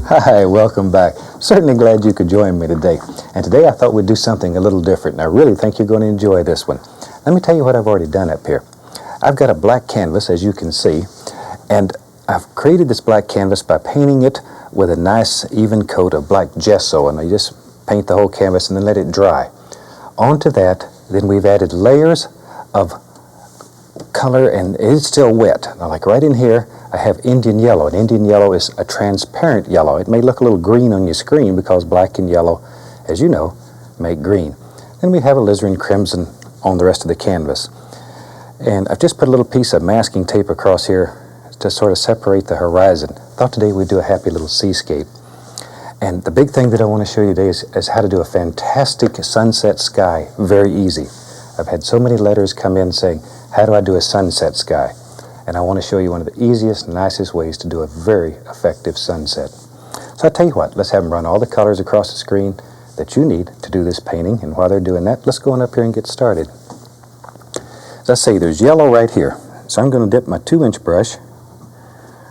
Hi, welcome back. Certainly glad you could join me today. And today I thought we'd do something a little different, and I really think you're going to enjoy this one. Let me tell you what I've already done up here. I've got a black canvas, as you can see, and I've created this black canvas by painting it with a nice even coat of black gesso, and I just paint the whole canvas and then let it dry. Onto that, then we've added layers of color, and it's still wet. Now, like right in here, I have Indian yellow, and Indian yellow is a transparent yellow. It may look a little green on your screen because black and yellow, as you know, make green. Then we have alizarin crimson on the rest of the canvas. And I've just put a little piece of masking tape across here to sort of separate the horizon. Thought today we'd do a happy little seascape. And the big thing that I want to show you today is how to do a fantastic sunset sky, very easy. I've had so many letters come in saying, how do I do a sunset sky? And I want to show you one of the easiest, nicest ways to do a very effective sunset. So I'll tell you what, let's have them run all the colors across the screen that you need to do this painting. And while they're doing that, let's go on up here and get started. Let's say there's yellow right here. So I'm going to dip my 2-inch brush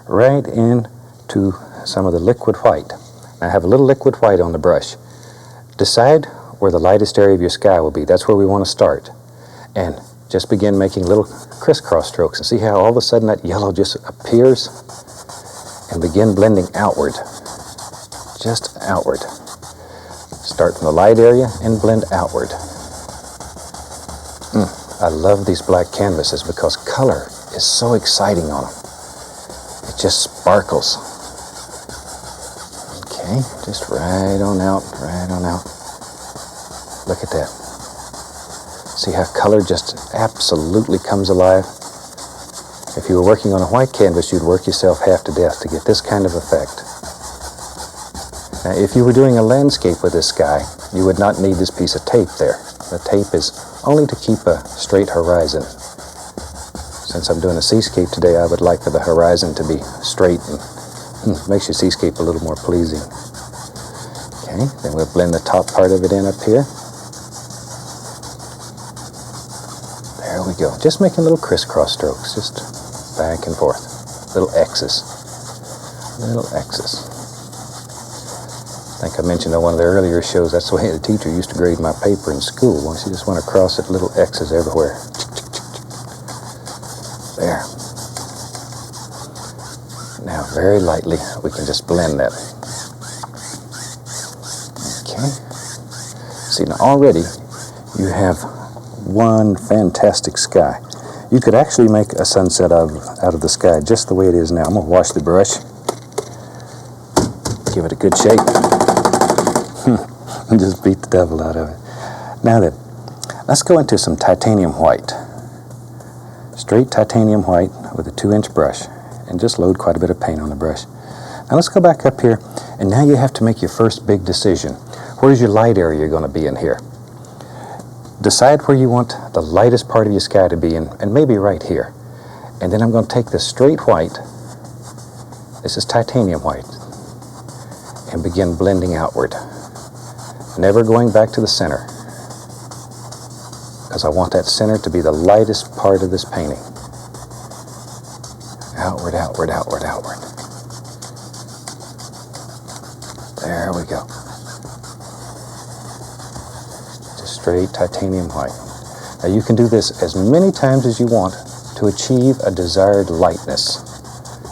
right into some of the liquid white. I have a little liquid white on the brush. Decide where the lightest area of your sky will be. That's where we want to start. And just begin making little crisscross strokes, and see how all of a sudden that yellow just appears, and begin blending outward, just outward. Start from the light area and blend outward. I love these black canvases because color is so exciting on them. It just sparkles. Okay, just right on out, right on out. Look at that. See how color just absolutely comes alive? If you were working on a white canvas, you'd work yourself half to death to get this kind of effect. Now, if you were doing a landscape with this sky, you would not need this piece of tape there. The tape is only to keep a straight horizon. Since I'm doing a seascape today, I would like for the horizon to be straight, and makes your seascape a little more pleasing. Okay, then we'll blend the top part of it in up here. There we go. Just making little crisscross strokes, just back and forth. Little X's. Little X's. I think I mentioned on one of the earlier shows, that's the way the teacher used to grade my paper in school. Once you just want to cross it, little X's everywhere. There. Now, very lightly, we can just blend that. Okay. See, now already you have one fantastic sky. You could actually make a sunset out of the sky just the way it is now. I'm going to wash the brush, give it a good shake, and just beat the devil out of it. Now then, let's go into some titanium white. Straight titanium white with a 2-inch brush, and just load quite a bit of paint on the brush. Now let's go back up here, and now you have to make your first big decision. Where's your light area going to be in here? Decide where you want the lightest part of your sky to be in, and maybe right here. And then I'm going to take this straight white, this is titanium white, and begin blending outward. Never going back to the center, because I want that center to be the lightest part of this painting. Outward, outward, outward, outward. There we go. Just straight titanium white. Now you can do this as many times as you want to achieve a desired lightness.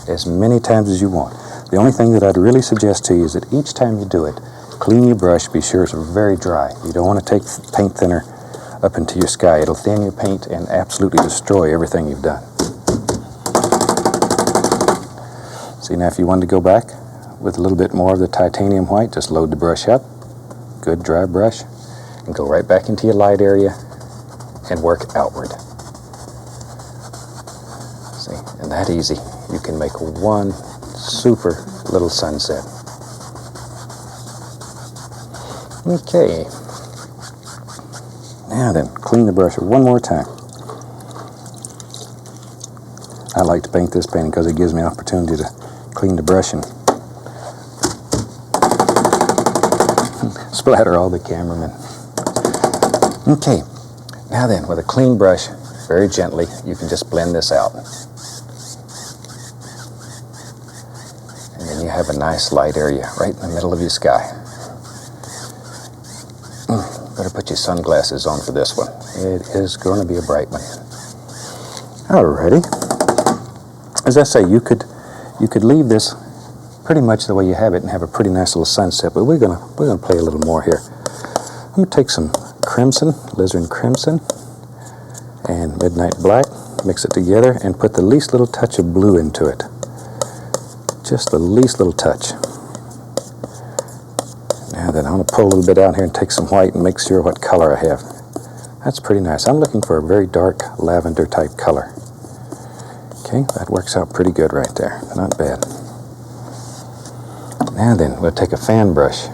As many times as you want. The only thing that I'd really suggest to you is that each time you do it, clean your brush, be sure it's very dry. You don't want to take paint thinner up into your sky. It'll thin your paint and absolutely destroy everything you've done. See, now if you wanted to go back with a little bit more of the titanium white, just load the brush up, good dry brush, and go right back into your light area and work outward. See, and that easy, you can make one super little sunset. Okay. Now then, clean the brush one more time. I like to paint this painting because it gives me an opportunity to clean the brush and splatter all the cameramen. Okay, now then, with a clean brush, very gently, you can just blend this out. And then you have a nice light area right in the middle of your sky. Better put your sunglasses on for this one. It is going to be a bright one. Alrighty. As I say, you could leave this pretty much the way you have it and have a pretty nice little sunset, but we're gonna play a little more here. I'm gonna take some crimson, alizarin crimson, and midnight black, mix it together, and put the least little touch of blue into it. Just the least little touch. Now then, I'm going to pull a little bit out here and take some white and make sure what color I have. That's pretty nice. I'm looking for a very dark lavender type color. Okay, that works out pretty good right there. Not bad. Now then, we'll take a fan brush.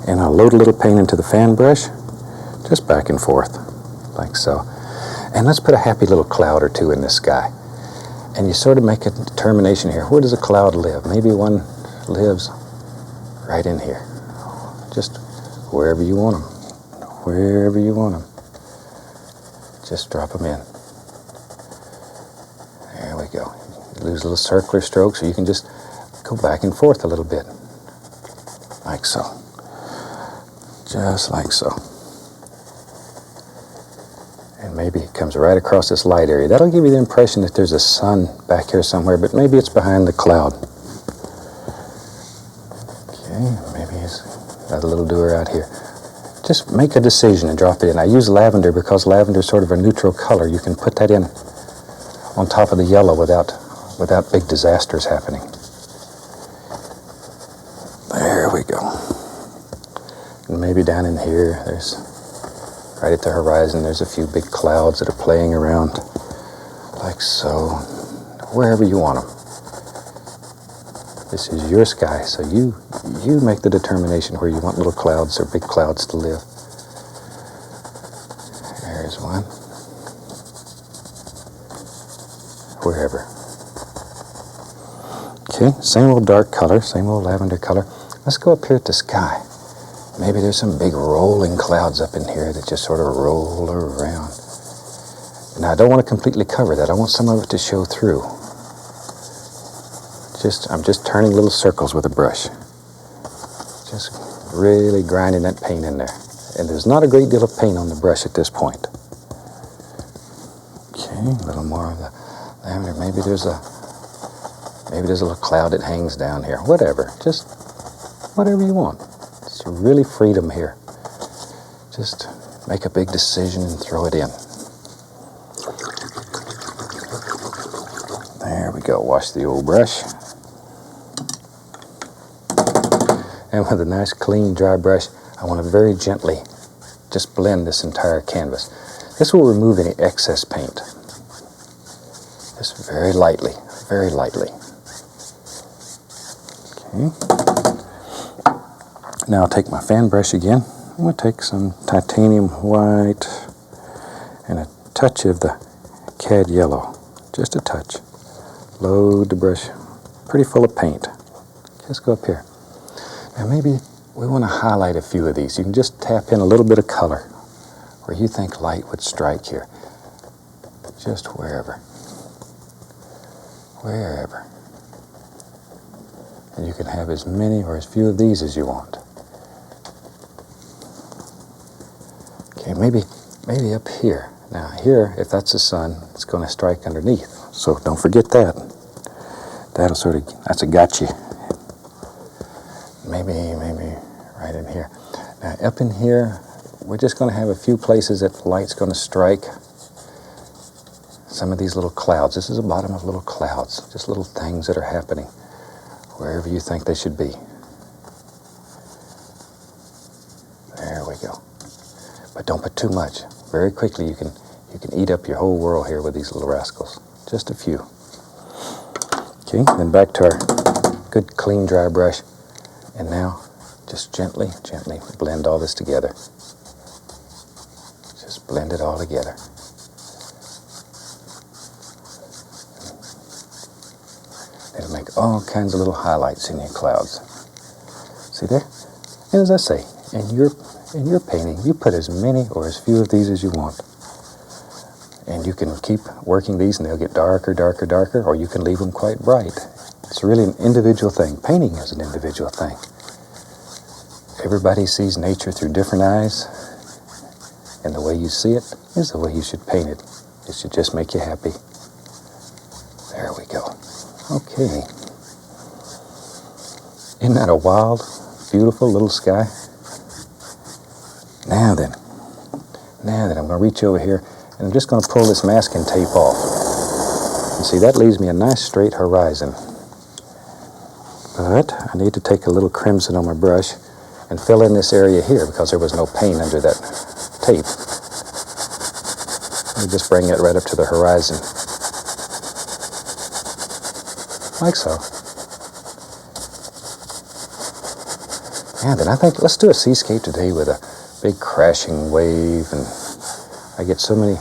And I'll load a little paint into the fan brush, just back and forth, like so. And let's put a happy little cloud or two in the sky. And you sort of make a determination here. Where does a cloud live? Maybe one lives right in here. Just wherever you want them. Wherever you want them. Just drop them in. There we go. You lose little circular strokes, or you can just go back and forth a little bit. Like so. Just like so. And maybe it comes right across this light area. That'll give you the impression that there's a sun back here somewhere, but maybe it's behind the cloud. Okay, maybe it's got a little doer out here. Just make a decision and drop it in. I use lavender because lavender is sort of a neutral color. You can put that in on top of the yellow without big disasters happening. There we go. And maybe down in here, there's right at the horizon, there's a few big clouds that are playing around, like so, wherever you want them. This is your sky, so you make the determination where you want little clouds or big clouds to live. There's one. Wherever. Okay, same old dark color, same old lavender color. Let's go up here at the sky. Maybe there's some big rolling clouds up in here that just sort of roll around. Now, I don't want to completely cover that. I want some of it to show through. I'm just turning little circles with a brush. Just really grinding that paint in there. And there's not a great deal of paint on the brush at this point. Okay, a little more of the lavender. Maybe there's a little cloud that hangs down here. Whatever. Just whatever you want. It's really freedom here. Just make a big decision and throw it in. There we go. Wash the old brush. And with a nice clean dry brush, I want to very gently just blend this entire canvas. This will remove any excess paint. Just very lightly, very lightly. Okay. Now I'll take my fan brush again. I'm going to take some titanium white and a touch of the cad yellow. Just a touch. Load the brush pretty full of paint. Let's go up here. Now maybe we want to highlight a few of these. You can just tap in a little bit of color where you think light would strike here. Just wherever. Wherever. And you can have as many or as few of these as you want. Okay, maybe up here. Now here, if that's the sun, it's going to strike underneath. So don't forget that. That's a gotcha. Maybe right in here. Now up in here, we're just going to have a few places that the light's going to strike. Some of these little clouds. This is the bottom of little clouds. Just little things that are happening wherever you think they should be. There we go. But don't put too much. Very quickly you can eat up your whole world here with these little rascals. Just a few. Okay, then back to our good clean dry brush. And now just gently blend all this together. Just blend it all together. It'll make all kinds of little highlights in your clouds. See there? And as I say, in your painting, you put as many or as few of these as you want. And you can keep working these and they'll get darker, or you can leave them quite bright. It's really an individual thing. Painting is an individual thing. Everybody sees nature through different eyes, and the way you see it is the way you should paint it. It should just make you happy. There we go. Okay. Isn't that a wild, beautiful little sky? Now then, I'm going to reach over here, and I'm just going to pull this masking tape off. And see, that leaves me a nice straight horizon. But I need to take a little crimson on my brush and fill in this area here because there was no paint under that tape. Let me just bring it right up to the horizon. Like so. And then I think let's do a seascape today with a big crashing wave, and I get so many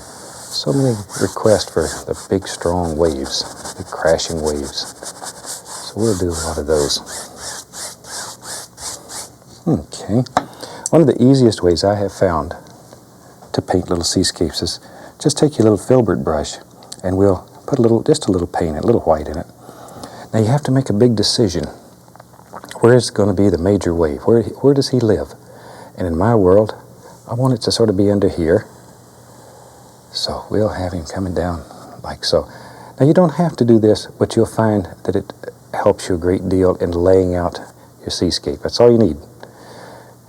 requests for the big strong waves, big crashing waves. So we'll do a lot of those. Okay. One of the easiest ways I have found to paint little seascapes is just take your little filbert brush and we'll put just a little paint, a little white in it. Now you have to make a big decision. Where is going to be the major wave? Where does he live? And in my world, I want it to sort of be under here. So we'll have him coming down like so. Now you don't have to do this, but you'll find that it helps you a great deal in laying out your seascape. That's all you need.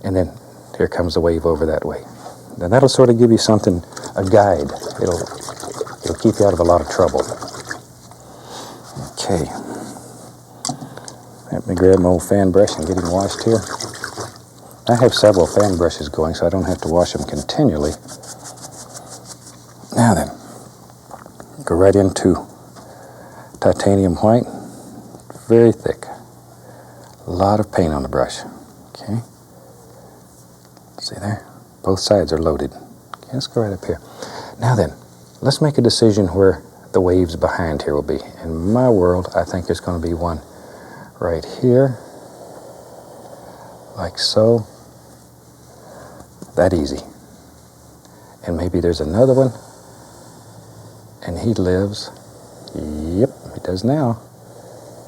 And then here comes the wave over that way. Now that'll sort of give you something, a guide. It'll keep you out of a lot of trouble. Okay. Let me grab my old fan brush and get him washed here. I have several fan brushes going, so I don't have to wash them continually. Now then, go right into titanium white. Very thick. A lot of paint on the brush. Okay. See there? Both sides are loaded. Okay, let's go right up here. Now then, let's make a decision where the waves behind here will be. In my world, I think there's going to be one right here, like so. That easy. And maybe there's another one, and he lives, yep, he does now,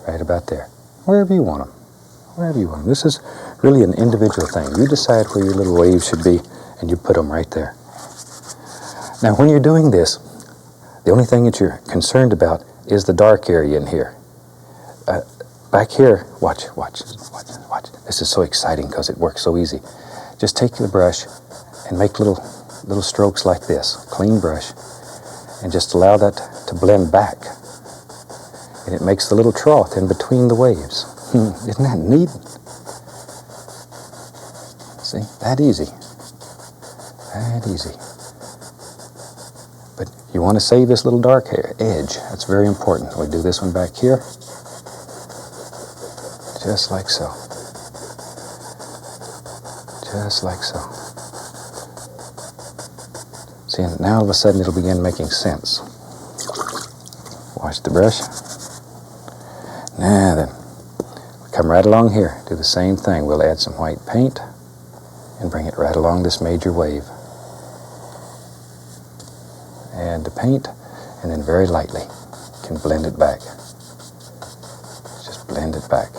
right about there. Wherever you want him. Wherever you want him. This is really an individual thing. You decide where your little waves should be, and you put them right there. Now, when you're doing this, the only thing that you're concerned about is the dark area in here. Back here, watch. This is so exciting because it works so easy. Just take the brush and make little strokes like this. Clean brush. And just allow that to blend back. And it makes the little trough in between the waves. Isn't that neat? See, that easy. That easy. But you want to save this little dark edge. That's very important. We do this one back here. Just like so. Just like so. See, and now all of a sudden it'll begin making sense. Wash the brush. Now then, we come right along here. Do the same thing. We'll add some white paint and bring it right along this major wave. Add the paint, and then very lightly can blend it back. Just blend it back.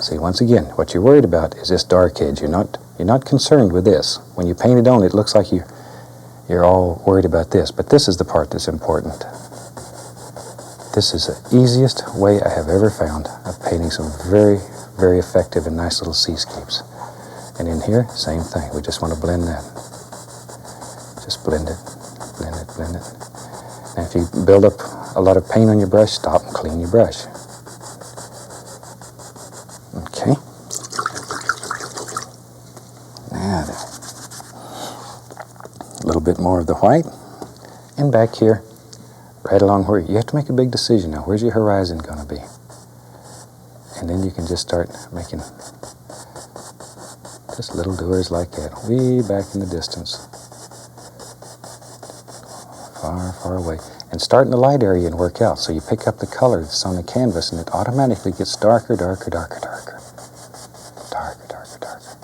See, once again, what you're worried about is this dark edge. You're not concerned with this. When you paint it on, it looks like you're all worried about this, but this is the part that's important. This is the easiest way I have ever found of painting some very, very effective and nice little seascapes. And in here, same thing. We just want to blend that. Just blend it, blend it, blend it. And if you build up a lot of paint on your brush, stop and clean your brush. Okay. Now then, a little bit more of the white. And back here, right along where you have to make a big decision now. Where's your horizon going to be? And then you can just start making just little doers like that, way back in the distance. Far, far away. And start in the light area and work out. So you pick up the color that's on the canvas and it automatically gets darker, darker, darker, darker. Darker, darker, darker.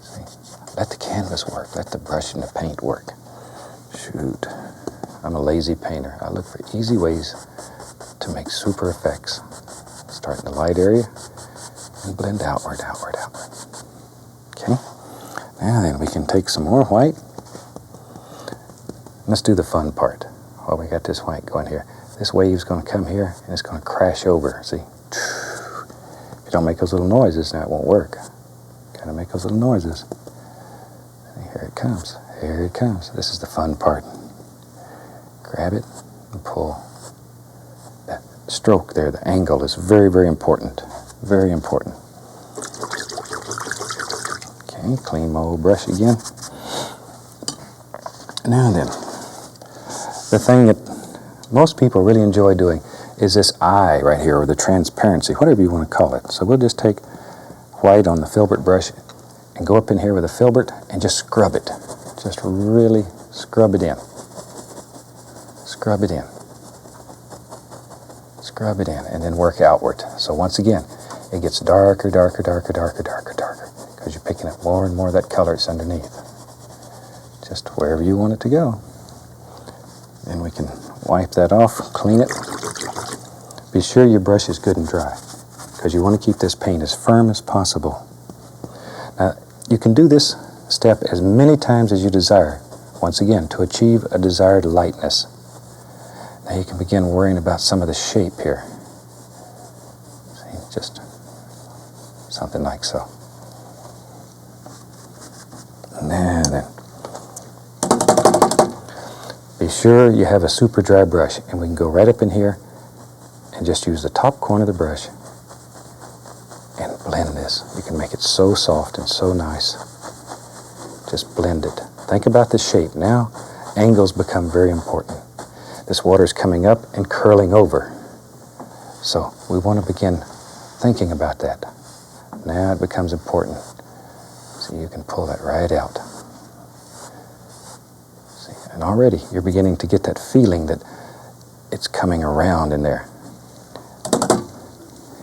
See? Let the canvas work. Let the brush and the paint work. Shoot. I'm a lazy painter. I look for easy ways to make super effects. Start in the light area and blend outward, outward, outward. Okay, now then we can take some more white. Let's do the fun part. While we got this white going here. This wave's going to come here and it's going to crash over. See? If you don't make those little noises, now it won't work. Got to make those little noises. See, here it comes. Here it comes. This is the fun part. Grab it and pull. That stroke there, the angle is very, very important. Very important. Okay, clean my old brush again. Now then, the thing that most people really enjoy doing is this eye right here, or the transparency, whatever you want to call it. So we'll just take white on the filbert brush and go up in here with a filbert and just scrub it. Just really scrub it in. Scrub it in. Scrub it in, and then work outward. So once again, it gets darker, darker, darker, darker, darker, darker, because you're picking up more and more of that color that's underneath. Just wherever you want it to go. Then we can wipe that off, clean it. Be sure your brush is good and dry, because you want to keep this paint as firm as possible. Now, you can do this step as many times as you desire, once again, to achieve a desired lightness. Now you can begin worrying about some of the shape here. See, just something like so. Now then, be sure you have a super dry brush, and we can go right up in here and just use the top corner of the brush and blend this. You can make it so soft and so nice. Just blend it. Think about the shape. Now, angles become very important. This water is coming up and curling over. So we want to begin thinking about that. Now it becomes important. So you can pull that right out. See, and already you're beginning to get that feeling that it's coming around in there.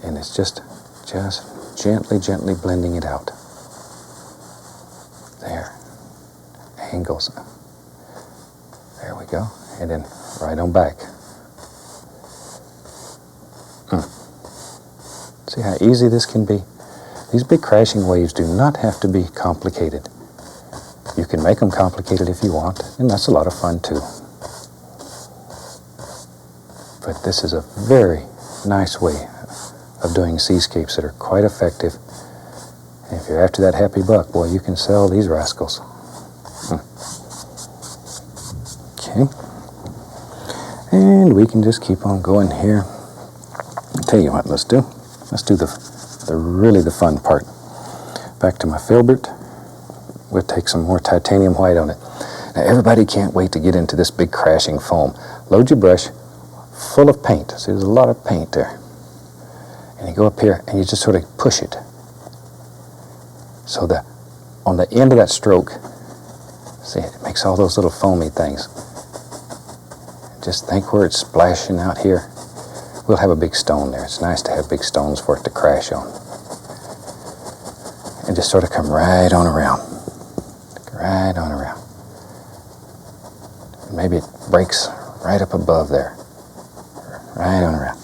And it's just gently, gently blending it out. There. Angles. There we go. And then right on back. See how easy this can be? These big crashing waves do not have to be complicated. You can make them complicated if you want, and that's a lot of fun too. But this is a very nice way of doing seascapes that are quite effective. And if you're after that happy buck, boy, you can sell these rascals. Okay. And we can just keep on going here. I'll tell you what, let's do the fun part. Back to my filbert. We'll take some more titanium white on it. Now everybody can't wait to get into this big crashing foam. Load your brush full of paint. See, there's a lot of paint there. And you go up here and you just sort of push it. So that on the end of that stroke, see, it makes all those little foamy things. Just think where it's splashing out here. We'll have a big stone there. It's nice to have big stones for it to crash on. And just sort of come right on around. Right on around. Maybe it breaks right up above there. Right on around.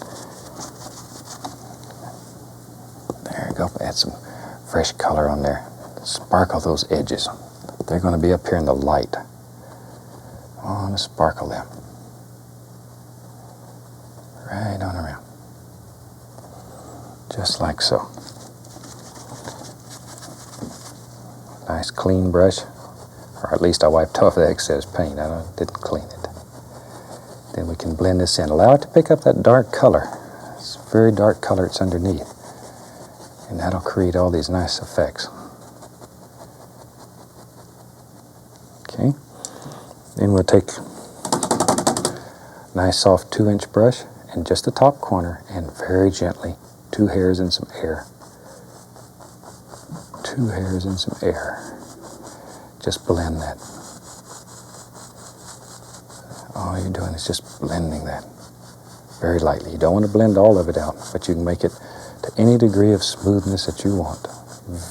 There you go. Add some fresh color on there. Sparkle those edges. They're going to be up here in the light. I want to sparkle them. Right on around. Just like so. Nice clean brush, or at least I wiped off the excess paint. I didn't clean it. Then we can blend this in. Allow it to pick up that dark color. It's a very dark color it's underneath. And that'll create all these nice effects. Okay. Then we'll take a nice soft 2-inch brush and just the top corner, and very gently, 2 hairs and some air. 2 hairs and some air. Just blend that. All you're doing is just blending that very lightly. You don't want to blend all of it out, but you can make it to any degree of smoothness that you want.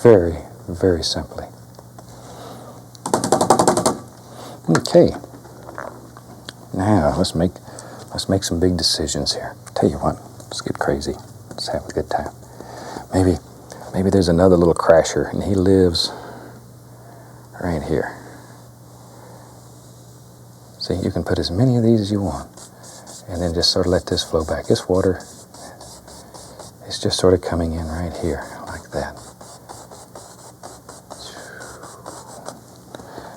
Very, very simply. Okay. Now let's make some big decisions here. Tell you what, let's get crazy. Let's have a good time. Maybe there's another little crasher, and he lives right here. See, you can put as many of these as you want, and then just sort of let this flow back. This water is just sort of coming in right here, like that.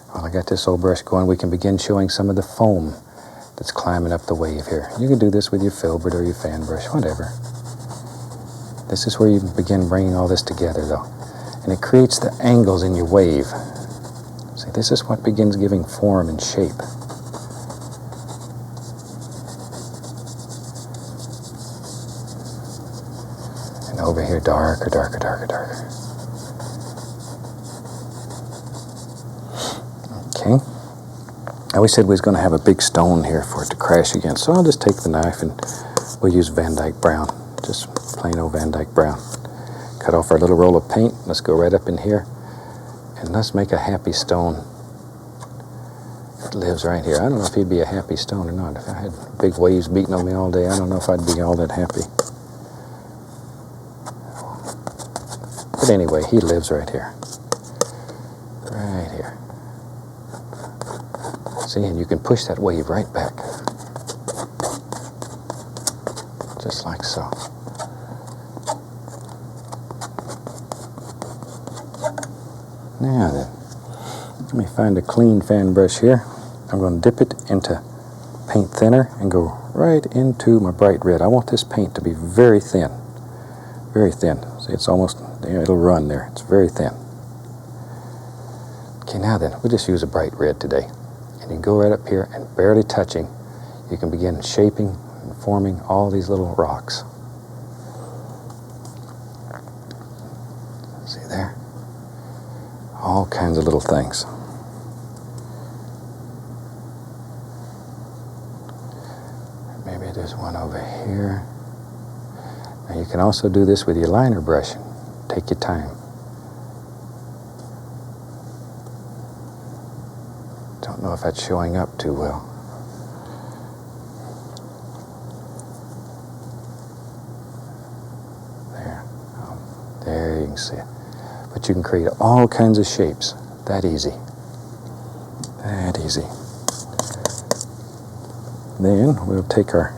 While I got this old brush going, we can begin showing some of the foam that's climbing up the wave here. You can do this with your filbert or your fan brush, whatever. This is where you begin bringing all this together, though. And it creates the angles in your wave. See, this is what begins giving form and shape. And over here, darker, darker, darker, darker. Okay. Now we said we was going to have a big stone here for it to crash against, so I'll just take the knife and we'll use Van Dyke Brown, just plain old Van Dyke Brown. Cut off our little roll of paint. Let's go right up in here and let's make a happy stone. It lives right here. I don't know if he'd be a happy stone or not. If I had big waves beating on me all day, I don't know if I'd be all that happy. But anyway, he lives right here. Right here. See, and you can push that wave right back. Just like so. Now then, let me find a clean fan brush here. I'm going to dip it into paint thinner and go right into my bright red. I want this paint to be very thin. Very thin. See, it's almost, it'll run there. It's very thin. Okay, now then, we'll just use a bright red today. And you can go right up here and barely touching, you can begin shaping and forming all these little rocks. See there? All kinds of little things. Maybe there's one over here. Now you can also do this with your liner brush. Take your time. Don't know if that's showing up too well. There. There you can see it. But you can create all kinds of shapes. That easy. That easy. Then we'll take our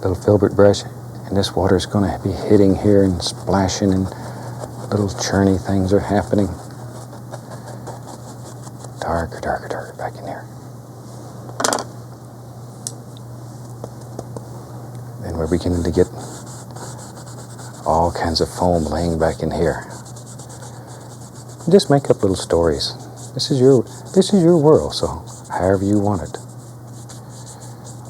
little filbert brush, and this water is going to be hitting here and splashing, and little churny things are happening. Darker, darker, darker back in here. Then we're beginning to get all kinds of foam laying back in here. Just make up little stories. This is your world, so however you want it.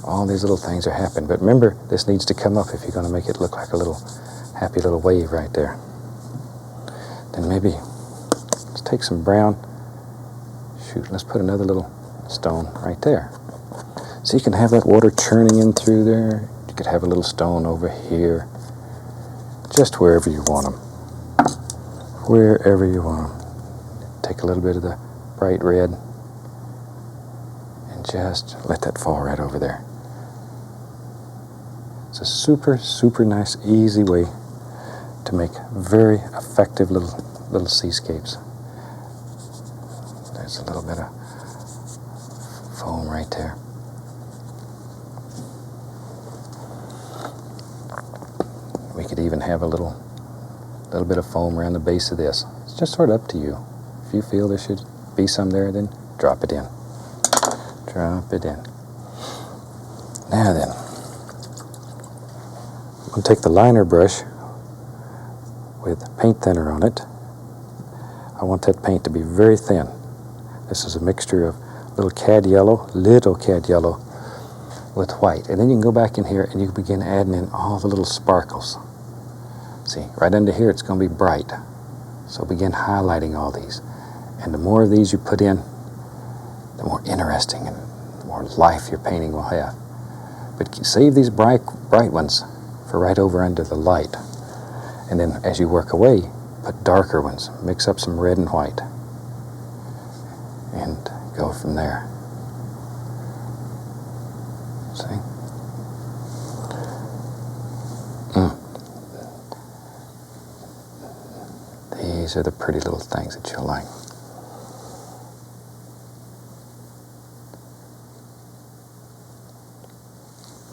All these little things are happening, but remember, this needs to come up if you're going to make it look like a little happy little wave right there. Then maybe let's take some brown. Shoot, let's put another little stone right there. So you can have that water churning in through there. You could have a little stone over here. Just wherever you want them. Wherever you want them. Take a little bit of the bright red and just let that fall right over there. It's a super, super nice, easy way to make very effective little seascapes. There's a little bit of foam right there. We could even have a little bit of foam around the base of this. It's just sort of up to you. If you feel there should be some there, then drop it in. Drop it in. Now then, I'm going to take the liner brush with paint thinner on it. I want that paint to be very thin. This is a mixture of little cad yellow with white. And then you can go back in here and you can begin adding in all the little sparkles. See, right under here it's going to be bright. So begin highlighting all these. And the more of these you put in, the more interesting and the more life your painting will have. But save these bright ones for right over under the light. And then as you work away, put darker ones. Mix up some red and white. And go from there. See? these are the pretty little things that you'll like.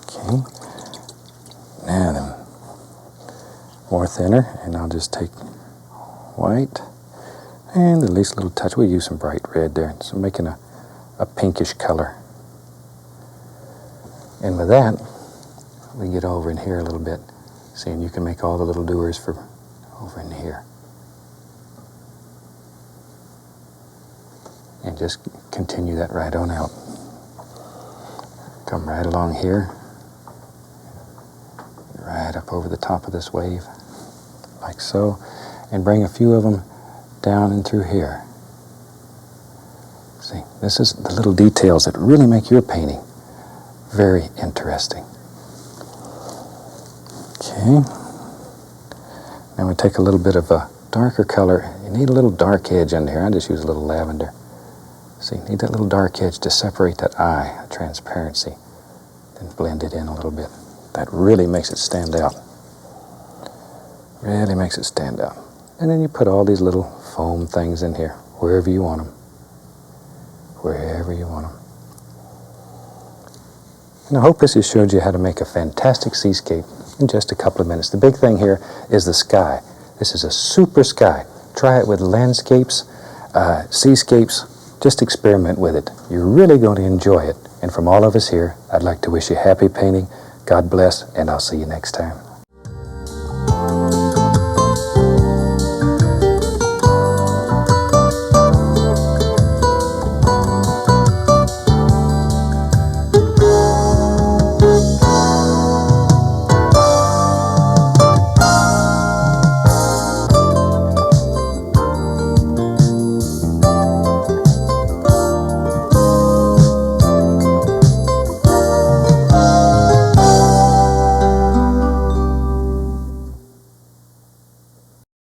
Okay, now then, more thinner, and I'll just take white and the least little touch. We'll use some bright red there, so making a pinkish color. And with that, we get over in here a little bit. See, and you can make all the little doers for over in here. And just continue that right on out. Come right along here, right up over the top of this wave, like so, and bring a few of them down and through here. See, this is the little details that really make your painting very interesting. Okay, now we take a little bit of a darker color. You need a little dark edge under here. I just use a little lavender. See, you need that little dark edge to separate that eye, that transparency, then blend it in a little bit. That really makes it stand out. Really makes it stand out. And then you put all these little foam things in here, wherever you want them. Wherever you want them. And I hope this has showed you how to make a fantastic seascape in just a couple of minutes. The big thing here is the sky. This is a super sky. Try it with landscapes, seascapes. Just experiment with it. You're really going to enjoy it. And from all of us here, I'd like to wish you happy painting. God bless, and I'll see you next time.